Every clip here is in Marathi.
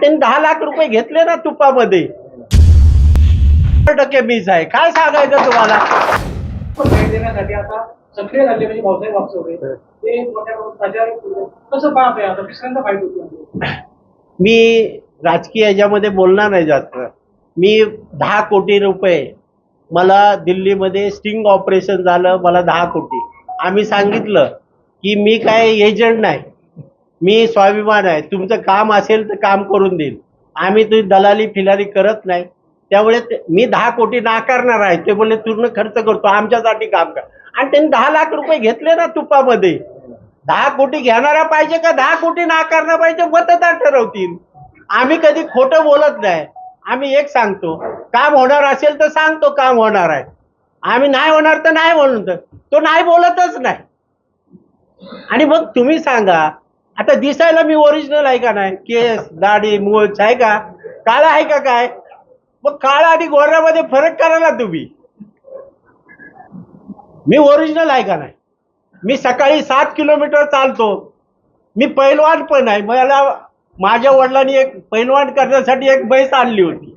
त्यांनी 10 लाख रुपये घेतले ना तुपामध्ये. 100% मीच आहे. काय सांगायचं तुम्हाला. भेट देण्यासाठी आता सक्रिय झाले म्हणजे भाऊसाहेब वागचौरे ते मोठ्या प्रचार कसं पाहतोय आता तिसऱ्यांदा फाईट होती. मी राजकीय याच्यामध्ये बोलणार नाही जास्त. मी 10 कोटी रुपये मला दिल्लीमध्ये स्टिंग ऑपरेशन झालं, मला 10 कोटी. आम्ही सांगितलं की मी काय एजंट नाही, मी स्वाभिमान आहे. तुमचं काम असेल तर काम करून देईल. आम्ही तुम्ही दलाली फिलाली करत नाही. त्यामुळे मी 10 कोटी नाकारणार आहे. ते बोलले पूर्ण खर्च करतो, आमच्यासाठी काम कर. आणि त्यांनी 10 लाख रुपये घेतले ना तुपामध्ये. 10 कोटी घेणारा पाहिजे का 10 कोटी नाकारणार पाहिजे, मतदार ठरवतील. आम्ही कधी खोटं बोलत नाही. आम्ही एक सांगतो, काम होणार असेल तर सांगतो काम होणार आहे. आम्ही नाही होणार तर नाही बोलतो. तो नाही बोलतच नाही. आणि मग तुम्ही सांगा, आता दिसायला मी ओरिजिनल आहे का नाही. केस दाढी मूछ आहे का, काळा आहे का काय. मग काळा आणि गोऱ्यामध्ये फरक करा ना तुम्ही. मी ओरिजिनल आहे का नाही. मी सकाळी 7 किलोमीटर चालतो. मी पैलवान पण आहे. मला माझ्या वडिलांनी एक पैलवान करण्यासाठी एक म्हैस आणली होती.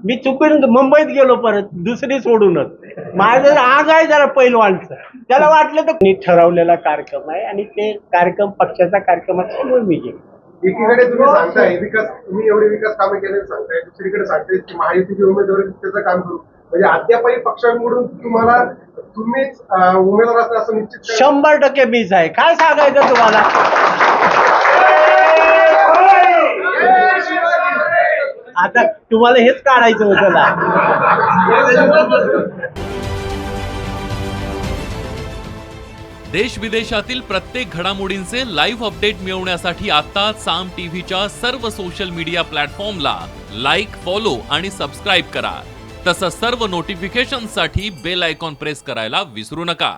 मी चुकून मुंबईत गेलो परत दुसरी सोडूनच. माझं आग आहे जरा पैलवानचं. त्याला वाटलं तर मी ठरवलेला कार्यक्रम आहे आणि ते कार्यक्रम पक्षाचा कार्यक्रम असल्यामुळे मी गेलो. एकीकडे तुम्ही सांगताय विकास, तुम्ही एवढे विकास कामे केले सांगताय, दुसरीकडे सांगताय की महायुतीची उमेदवारी त्याचं काम करू. म्हणजे अद्यापही पक्षांकडून तुम्हाला तुम्हीच उमेदवार असता असं निश्चित 100% मीच आहे. काय सांगायचं तुम्हाला. आता तुम्हाला हेच काढायचं होतं ना. देश विदेशातील प्रत्येक घडामोडींचे लाईव्ह अपडेट मिळवण्यासाठी आता साम टीव्हीच्या सर्व सोशल मीडिया प्लॅटफॉर्मला लाईक, फॉलो आणि सबस्क्राईब करा. तसंच सर्व नोटिफिकेशनसाठी बेल आयकॉन प्रेस करायला विसरू नका.